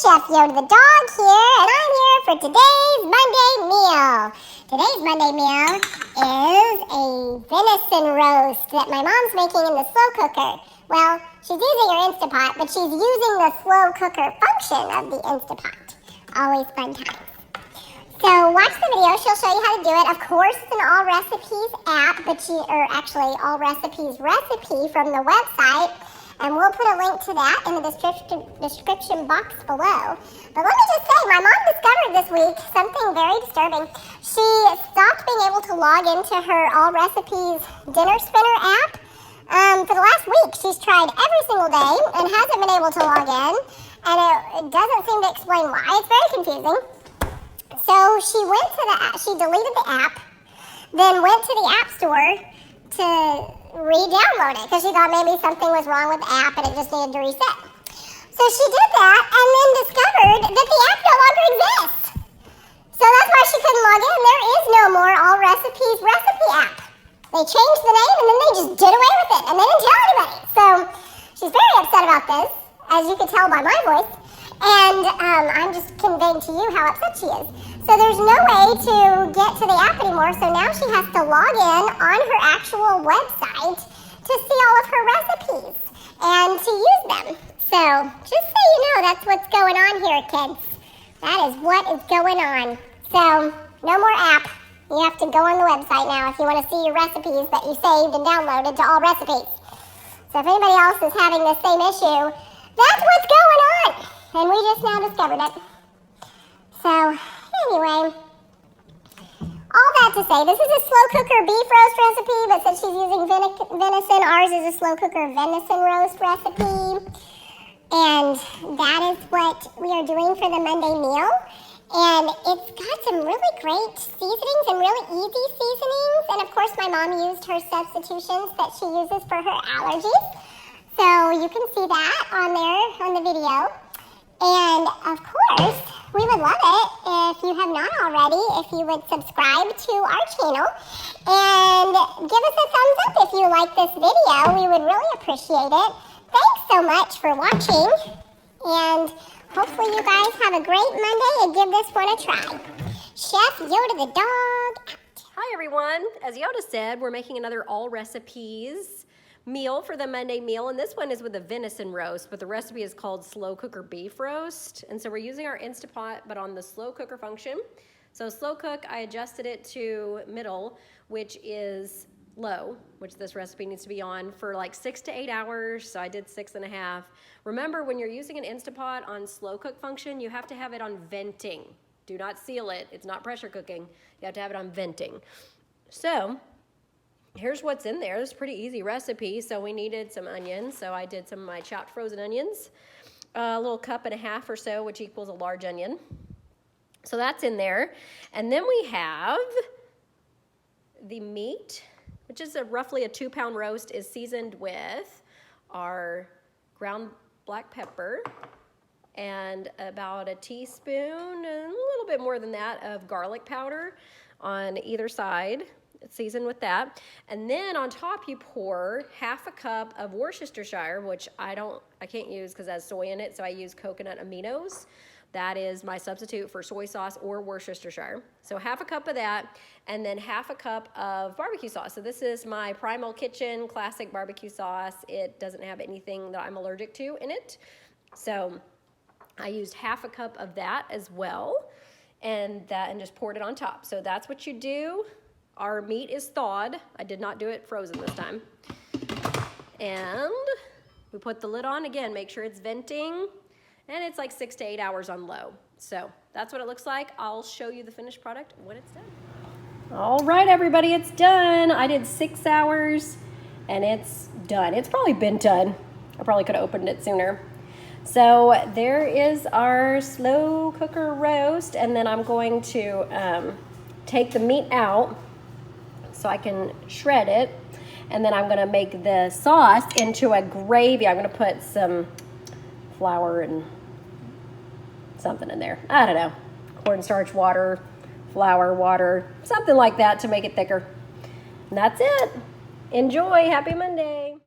Chef Yoda the dog here, and I'm here for today's Monday meal. Today's Monday meal is a venison roast that my mom's making in the slow cooker. Well, she's using her Instapot, but she's using the slow cooker function of the Instapot. Always fun times. So watch the video, she'll show you how to do it. Of course, it's an All Recipes app, actually All Recipes recipe from the website. And we'll put a link to that in the description box below. But let me just say, my mom discovered this week something very disturbing. She stopped being able to log into her All Recipes dinner spinner app. For the last week, she's tried every single day and hasn't been able to log in. And it doesn't seem to explain why. It's very confusing. So she went to the app, she deleted the app, then went to the app store to re-download it because she thought maybe something was wrong with the app and it just needed to reset. So she did that and then discovered that the app no longer exists. So that's why she couldn't log in. There is no more All Recipes recipe app. They changed the name and then they just did away with it and they didn't tell anybody. So she's very upset about this, as you can tell by my voice. And I'm just conveying to you how upset she is. So there's no way to get to the app anymore, so now she has to log in on her actual website to see all of her recipes and to use them. So just so you know, that's what's going on here, kids. That is what is going on. So no more app. You have to go on the website now if you want to see your recipes that you saved and downloaded to All Recipes. So if anybody else is having the same issue, that's what's going on. And we just now discovered it. So anyway, all that to say, this is a slow cooker beef roast recipe, but since she's using venison, ours is a slow cooker venison roast recipe. And that is what we are doing for the Monday meal. And it's got some really great seasonings and really easy seasonings. And of course, my mom used her substitutions that she uses for her allergies. So you can see that on there on the video. And of course, we would love it if you have not already, if you would subscribe to our channel and give us a thumbs up if you like this video. We would really appreciate it. Thanks so much for watching, and hopefully you guys have a great Monday and give this one a try. Chef Yoda the dog out. Hi everyone. As Yoda said, we're making another All Recipes meal for the Monday meal, and this one is with a venison roast, but the recipe is called slow cooker beef roast. And so we're using our Instapot, but on the slow cooker function. So slow cook, I adjusted it to middle, which is low, which this recipe needs to be on for like 6 to 8 hours. So I did 6.5. Remember, when you're using an Instapot on slow cook function, you have to have it on venting. Do not seal it. It's not pressure cooking. You have to have it on venting. So here's what's in there. It's a pretty easy recipe. So we needed some onions. So I did some of my chopped frozen onions, a little 1.5 cups or so, which equals a large onion. So that's in there. And then we have the meat, which is roughly a 2-pound roast, is seasoned with our ground black pepper and about a teaspoon, and a little bit more than that, of garlic powder on either side. It's seasoned with that. And then on top you pour 1/2 cup of Worcestershire, which I can't use because it has soy in it, so I use coconut aminos. That is my substitute for soy sauce or Worcestershire. So 1/2 cup of that, and then 1/2 cup of barbecue sauce. So this is my Primal Kitchen classic barbecue sauce. It doesn't have anything that I'm allergic to in it. So I used 1/2 cup of that as well, and just poured it on top. So that's what you do. Our meat is thawed. I did not do it frozen this time. And we put the lid on again, make sure it's venting, and it's like 6 to 8 hours on low. So that's what it looks like. I'll show you the finished product when it's done. All right, everybody, it's done. I did 6 hours and it's done. It's probably been done. I probably could have opened it sooner. So there is our slow cooker roast, and then I'm going to take the meat out so I can shred it, and then I'm gonna make the sauce into a gravy. I'm gonna put some flour and something in there. I don't know, cornstarch, water, flour, water, something like that to make it thicker. And that's it. Enjoy. Happy Monday.